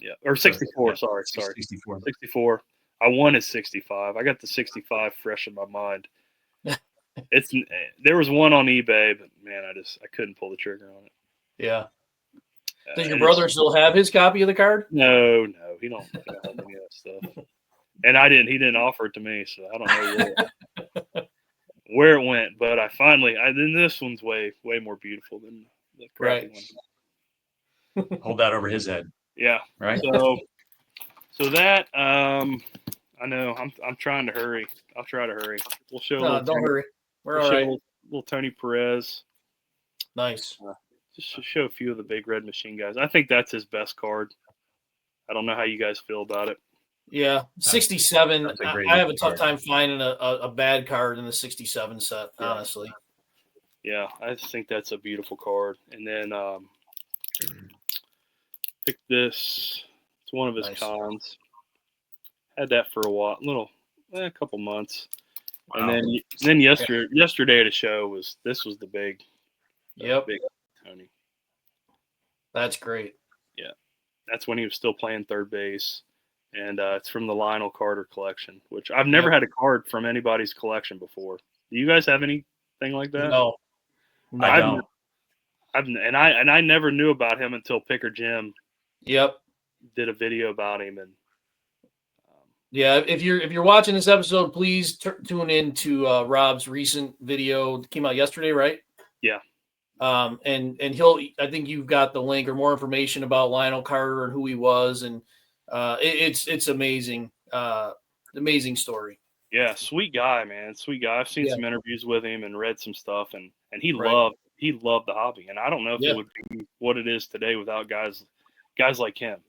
Yeah, or So, 64. yeah, Sorry, 64. 64. I wanted 65. I got the 65 fresh in my mind. There was one on eBay, but man, I couldn't pull the trigger on it. Yeah. Does your And brother still have his copy of the card? No, he don't have any of that stuff. And he didn't offer it to me, so I don't know where it went. But then this one's way more beautiful than the crappy one. Hold that over his head. Yeah. Right. So that I know I'm trying to hurry. I'll try to hurry. We'll show. Don't hurry. We're all right. Little Tony Perez. Nice. Just to show a few of the big red machine guys. I think that's his best card. I don't know how you guys feel about it. Yeah, 67. That's a great I have a tough card. time finding a bad card in the 67 set, honestly. Yeah, I just think that's a beautiful card. And then pick this. It's one of his cons. Had that for a while, a couple months. Wow. And then yesterday at a show this was the big. Big Tony. That's great. Yeah, that's when he was still playing third base, and it's from the Lionel Carter collection, which I've never had a card from anybody's collection before. Do you guys have anything like that? No, I don't. I never knew about him until Picker Jim. Yep. Did a video about him, and if you're watching this episode, please tune in to Rob's recent video. It came out yesterday, right? Yeah. And I think you've got the link or more information about Lionel Carter and who he was, and it's amazing, amazing story. Yeah, sweet guy, man, sweet guy. I've seen some interviews with him and read some stuff, and he loved the hobby, and I don't know if it would be what it is today without guys like him.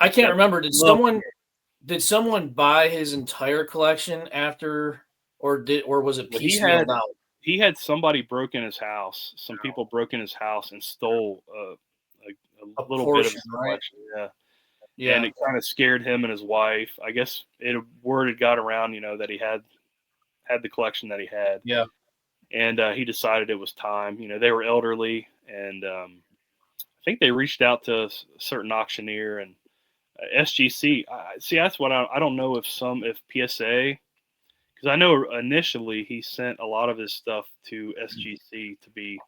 I can't remember. Did someone buy his entire collection after, or was it piecemealed out? He had somebody broke in his house. Some people broke in his house and stole a little bit of his collection. Right? Yeah. And it kind of scared him and his wife. I guess word had got around, that he had the collection that he had. Yeah. And he decided it was time. They were elderly, and I think they reached out to a certain auctioneer and SGC. See, that's what I don't know if PSA. Because I know initially he sent a lot of his stuff to SGC to be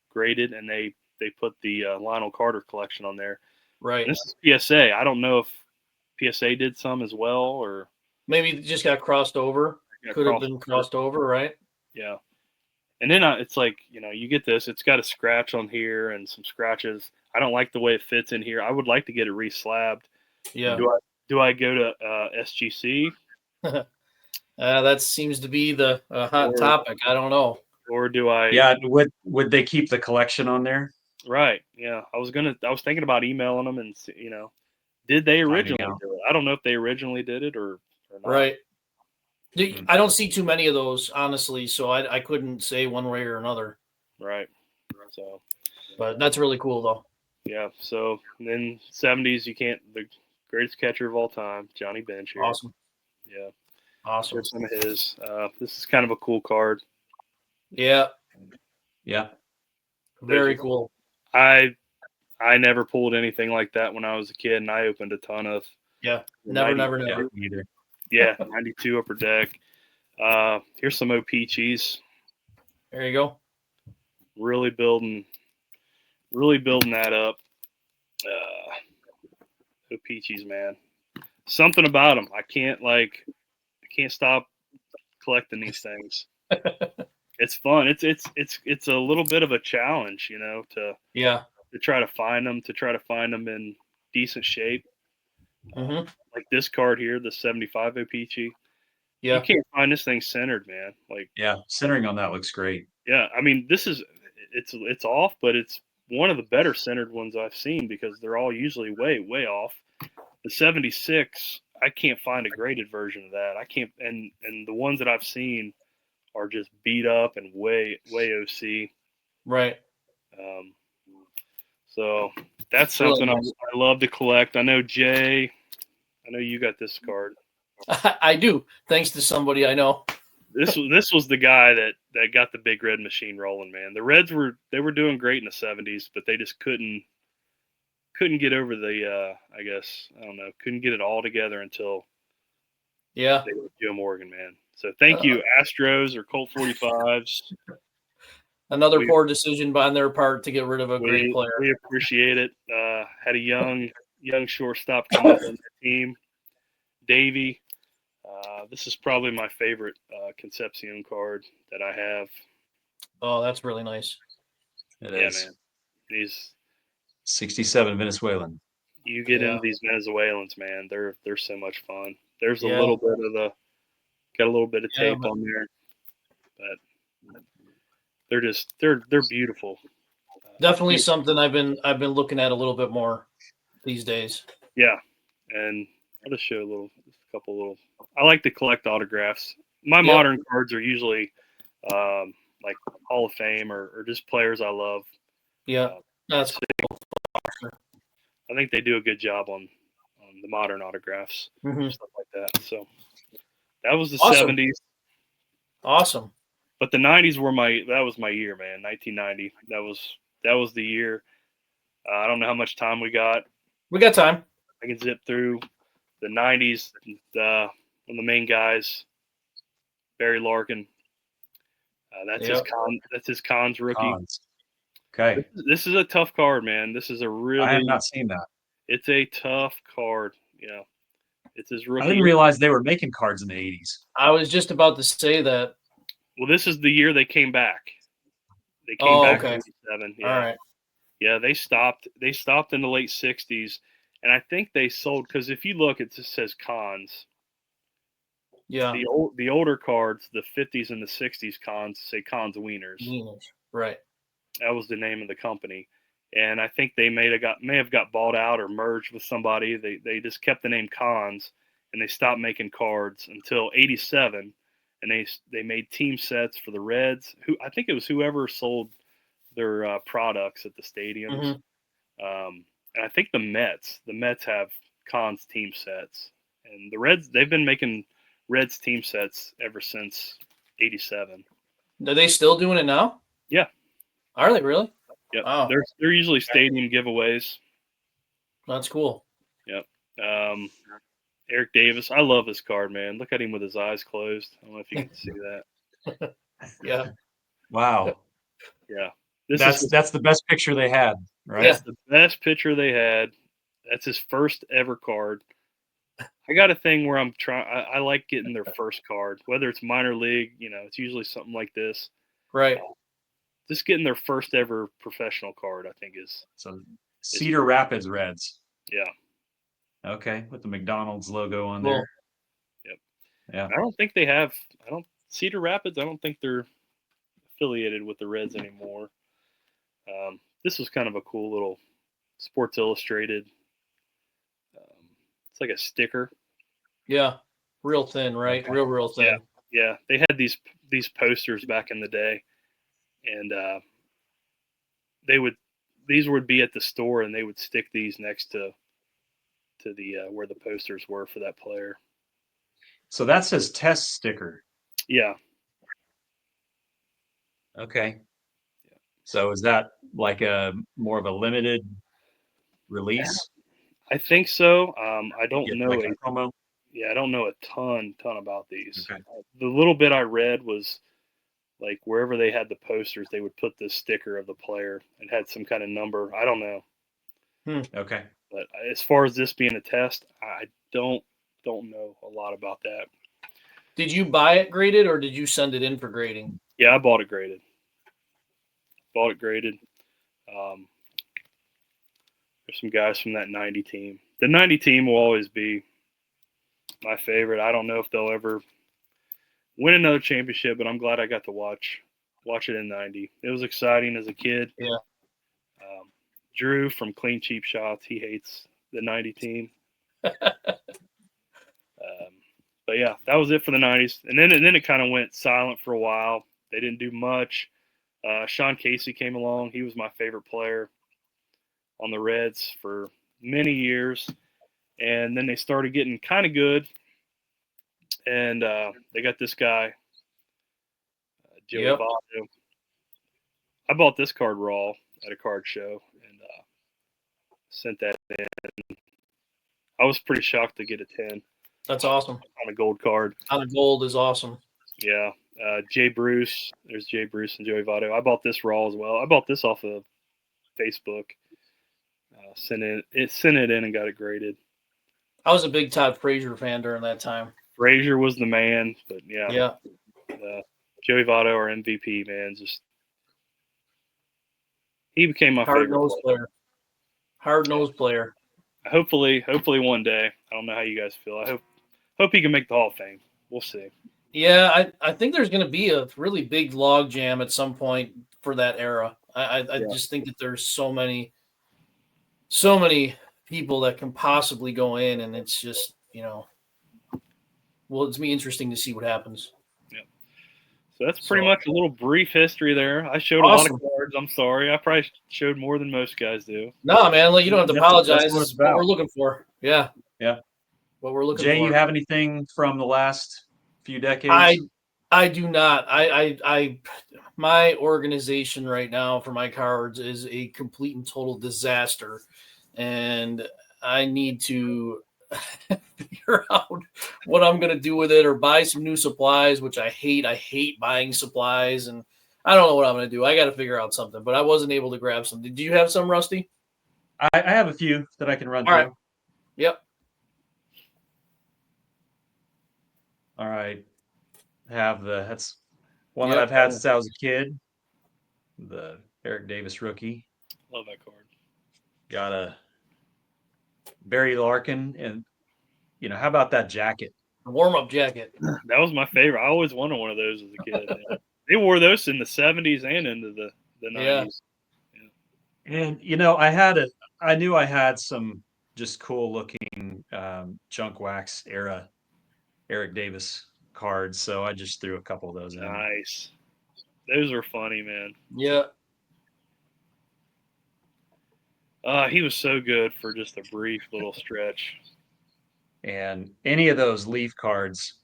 graded, and they put the Lionel Carter collection on there. Right. And this is PSA. I don't know if PSA did some as well, or maybe it just got crossed over. Could have been crossed over, right? Yeah. And then it's like, you get this. It's got a scratch on here and some scratches. I don't like the way it fits in here. I would like to get it re-slabbed. Yeah. Do I go to SGC? That seems to be the hot topic. I don't know. Or do I? Yeah. Would they keep the collection on there? Right. Yeah. I was thinking about emailing them and did they originally do it? I don't know if they originally did it or not. Right. I don't see too many of those, honestly, so I couldn't say one way or another. Right. So, but that's really cool, though. Yeah. So then 70s, the greatest catcher of all time, Johnny Bench here. Awesome. Yeah. Awesome. Here's some of his. This is kind of a cool card. Yeah. Yeah. Very cool. I never pulled anything like that when I was a kid, and I opened a ton of. Yeah. Never. Either. Yeah, 92 Upper Deck. Here's some O-Peaches. There you go. Really building that up. O-Peaches, man. Something about them. I can't stop collecting these things. It's fun. It's a little bit of a challenge, to try to find them in decent shape. Mm-hmm. Like this card here, the 75 O-Peachy. Yeah. You can't find this thing centered, man. Centering on that looks great. Yeah, I mean, it's off, but it's one of the better centered ones I've seen because they're all usually way off. The 76, I can't find a graded version of that. I can't, and the ones that I've seen are just beat up and way OC. Right. Um, so that's It's really something nice. I love to collect. I know Jay. I know you got this card. I do, thanks to somebody I know. This was the guy that got the big red machine rolling, man. The Reds were doing great in the 70s, but they just couldn't get over the I guess I don't know, couldn't get it all together until Yeah. they were Joe Morgan, man. So thank you, Astros or Colt 45s. Another poor decision on their part to get rid of a great We player. appreciate it. Had a young shortstop come up on the team, Davey. This is probably my favorite Concepcion card that I have. Oh, that's really nice. It Yeah, is. man. He's 67 Venezuelan. you get Yeah. into these Venezuelans, man. They're so much fun. There's a Yeah. little bit of got a little bit of Yeah, tape but- on there, but they're beautiful. Definitely something I've been looking at a little bit more these days. Yeah, and I'll just show a couple little. I like to collect autographs. My Yep. modern cards are usually like Hall of Fame or just players I love. Yeah, that's I think they do a good job on the modern autographs, Mhm. stuff like that. So that was the Awesome. 70s, awesome. but the 90s were that was my year, man. 1990. That was the year. I don't know how much time we got. We got time. I can zip through the 90s. One of the main guys, Barry Larkin. That's Yep. his Cons rookie. Cons. Okay. This is a tough card, man. This is a really. I have not seen that. It's a tough card. Yeah, it's his rookie. I didn't realize they were making cards in the 80s. I was just about to say that. Well, this is the year they came back. They came back okay. in '87. Yeah. All right. Yeah, they stopped. They stopped in the late '60s, and I think they sold because if you look, it just says Cons. Yeah. The older cards, the '50s and the '60s Cons say Cons Wieners. Right. That was the name of the company, and I think they may have got bought out or merged with somebody. They just kept the name Cons, and they stopped making cards until '87, and they made team sets for the Reds. Who I think it was whoever sold their products at the stadiums. And I think the Mets have Cons team sets, and the Reds they've been making Reds team sets ever since '87. Are they still doing it now? Yeah. Are they really? Yep. Wow. They're usually stadium giveaways. That's cool. Yep. Eric Davis, I love this card, man. Look at him with his eyes closed. I don't know if you can see that. Yeah. Wow. Yeah. That's the best picture they had, right? That's the best picture they had. That's his first ever card. I got a thing where I like getting their first card, whether it's minor league, it's usually something like this. Right. Just getting their first ever professional card, I think is. So Cedar Rapids Reds. Yeah. Okay, with the McDonald's logo on Cool. there. Yep. Yeah. I don't think Cedar Rapids, I don't think they're affiliated with the Reds anymore. This was kind of a cool little Sports Illustrated. It's like a sticker. Yeah. Real thin, right? Okay. Real thin. Yeah. They had these posters back in the day, and these would be at the store, and they would stick these next to the where the posters were for that player. So that says test sticker. Yeah. Okay. So is that like a more of a limited release? I think so. I don't know. Like a promo? I don't know a ton about these. Okay. The little bit I read was like wherever they had the posters, they would put the sticker of the player and had some kind of number. I don't know. Okay. But as far as this being a test, I don't know a lot about that. Did you buy it graded or did you send it in for grading? Yeah, I bought it graded. There's some guys from that 90 team. The 90 team will always be my favorite. I don't know if they'll ever win another championship, but I'm glad I got to watch watch it in '90. It was exciting as a kid. Yeah. Drew from Clean Cheap Shots, he hates the '90 team. But yeah, that was it for the '90s, and then it kind of went silent for a while. They didn't do much. Sean Casey came along. He was my favorite player on the Reds for many years, and then they started getting kind of good, and they got this guy, Joey Yep. Votto. I bought this card raw at a card show and sent that in. I was pretty shocked to get a 10 That's awesome. on a gold card. On a gold is awesome. Yeah. Jay Bruce. There's Jay Bruce and Joey Votto. I bought this raw as well. I bought this off of Facebook. Sent it in and got it graded. I was a big Todd Frazier fan during that time. Frazier was the man, but Yeah. Joey Votto, our MVP, man, just he became my favorite Hard-nosed player. Hard-nosed player. Hopefully one day. I don't know how you guys feel. I hope he can make the Hall of Fame. We'll see. Yeah, I think there's going to be a really big log jam at some point for that era. I just think that there's so many people that can possibly go in, and it's just, well, it's be interesting to see what happens. Yeah. So that's pretty much a little brief history there. I showed Awesome. a lot of cards. I'm sorry. I probably showed more than most guys do. No, man, you don't have to apologize. That's what it's That's what about. we're looking for. Yeah. Yeah. What we're looking Jay, for. you have anything from the last few decades? I do not. My organization right now for my cards is a complete and total disaster, and I need to figure out what I'm going to do with it or buy some new supplies, which I hate. I hate buying supplies, and I don't know what I'm going to do. I got to figure out something, but I wasn't able to grab some. Did you have some, Rusty? I have a few that I can run All through. right. Yep. All right. That's one that I've had since I was a kid. The Eric Davis rookie. Love that card. Got a Barry Larkin, and how about that jacket? A warm-up jacket. That was my favorite. I always wanted one of those as a kid. They wore those in the '70s and into the '90s. Yeah. And I knew I had some just cool looking junk wax era Eric Davis cards, so I just threw a couple of those in. Nice. Those were funny, man. Yeah. He was so good for just a brief little stretch. And any of those Leaf cards,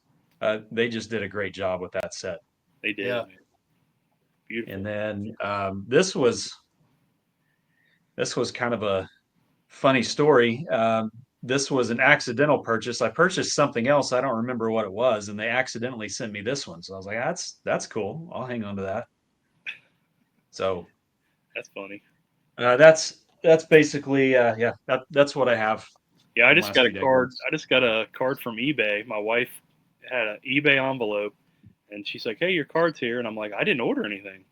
they just did a great job with that set. They did. Yeah. Man. Beautiful. And then this was kind of a funny story. This was an accidental purchase. I purchased something else. I don't remember what it was, and they accidentally sent me this one. So I was like, that's cool. I'll hang on to that. So that's funny. That's basically that's what I have. Yeah, I just got a card. I just got a card from eBay. My wife had an eBay envelope, and she's like, "Hey, your card's here," and I'm like, "I didn't order anything."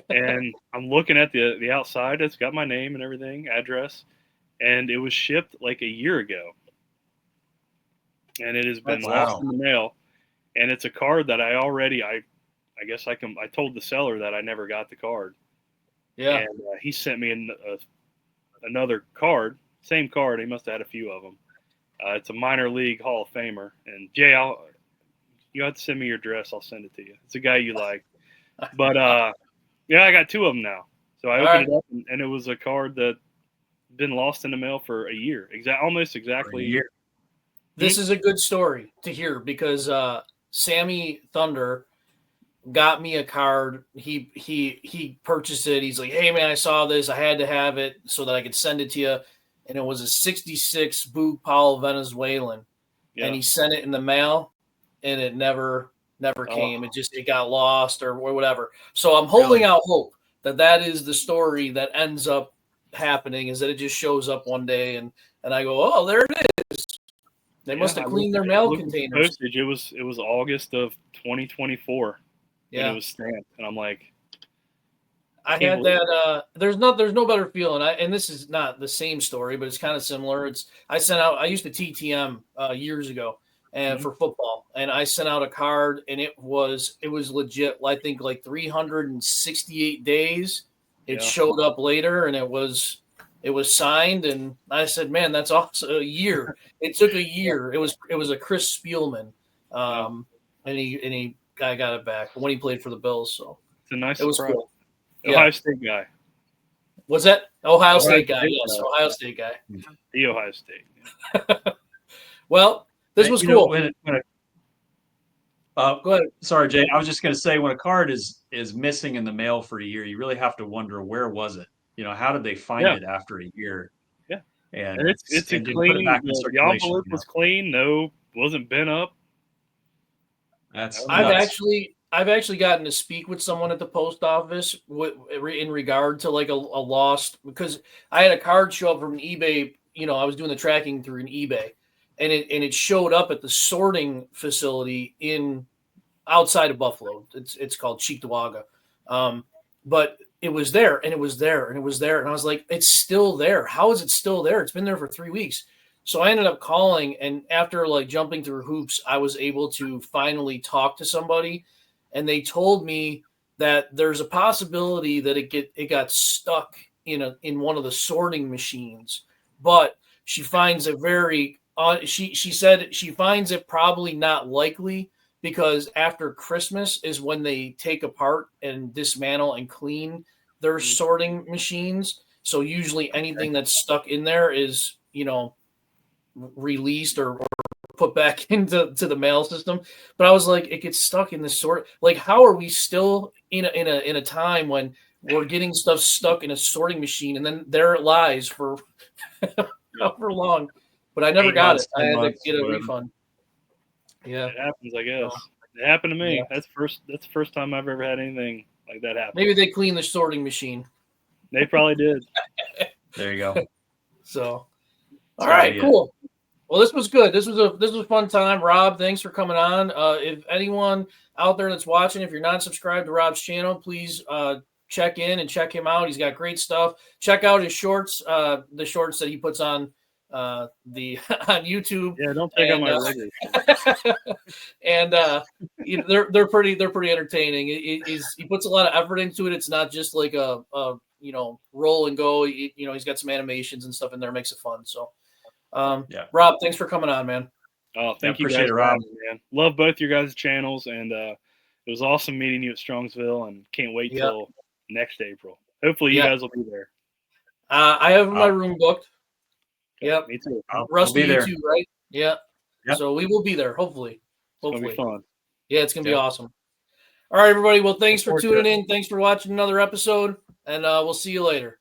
And I'm looking at the outside. It's got my name and everything, address, and it was shipped like a year ago, and it has been lost in the mail. And it's a card that I guess I told the seller that I never got the card. Yeah. And he sent me another card, same card. He must have had a few of them. It's a minor league Hall of Famer. And Jay, you have to send me your address. I'll send it to you. It's a guy you like. But yeah, I got two of them now. So I opened it up, and it was a card that been lost in the mail for a year, almost exactly a year. This is a good story to hear because Sammy Thunder got me a card. He purchased it. He's like, "Hey man, I saw this. I had to have it so that I could send it to you." And it was a '66 Boog Powell Venezuelan, and he sent it in the mail, and it never came. It got lost or whatever. So I'm holding out hope that is the story that ends up happening. Is that it just shows up one day and I go, "Oh, there it is." They must have cleaned their mail containers. Postage. It was August of 2024. Yeah, it was stamped, and I'm like, I had that. There's no better feeling. And this is not the same story, but it's kind of similar. I used to TTM years ago, and for football. And I sent out a card, and it was legit. I think like 368 days. It showed up later, and it was signed. And I said, "Man, that's awesome!" A year. It took a year. It was a Chris Spielman, and he got it back when he played for the Bills. So it's a nice it was surprise. cool. Ohio State guy. Was that Ohio State guy? Yes, Ohio State guy. The Ohio State. Well, this was cool. Go ahead. Sorry, Jay. I was just going to say, when a card is missing in the mail for a year, you really have to wonder, where was it? How did they find it after a year? Yeah, and it's a clean. The envelope was clean. No, wasn't bent up. I've actually gotten to speak with someone at the post office in regard to like a lost, because I had a card show up from eBay. I was doing the tracking through an eBay, and it showed up at the sorting facility outside of Buffalo. It's called Cheektowaga, but it was there, and it was there, and it was there, and I was like, it's still there. How is it still there? It's been there for 3 weeks. So I ended up calling, and after like jumping through hoops, I was able to finally talk to somebody, and they told me that there's a possibility that it got stuck in one of the sorting machines, but she finds it very she said she finds it probably not likely, because after Christmas is when they take apart and dismantle and clean their sorting machines. So usually anything that's stuck in there is, released or put back into the mail system. But I was like, it gets stuck in this like, how are we still in a time when we're getting stuff stuck in a sorting machine, and then there it lies for however long? But I never got it. I had to get a refund. Yeah, it happens, I guess. It happened to me. Yeah. That's the first time I've ever had anything like that happen. Maybe they cleaned the sorting machine. They probably did. There you go. So, all right, cool. Well, this was good. This was a fun time. Rob, thanks for coming on. If anyone out there that's watching, if you're not subscribed to Rob's channel, please check in and check him out. He's got great stuff. Check out his shorts, the shorts that he puts on on YouTube. Yeah, don't take out my regular. And they're pretty entertaining. He puts a lot of effort into it. It's not just like a roll and go. He's got some animations and stuff in there. Makes it fun. So. Rob, thanks for coming on, man. Oh, thank you guys, Rob. Man. Love both your guys' channels, and it was awesome meeting you at Strongsville, and can't wait till next April. Hopefully, you guys will be there. I have my room booked. Yep, me too. Rusty, you too, right? Yeah. Yep. So we will be there. Hopefully, it's gonna be fun. Yeah, it's gonna be awesome. All right, everybody. Well, thanks for tuning in. Thanks for watching another episode, and we'll see you later.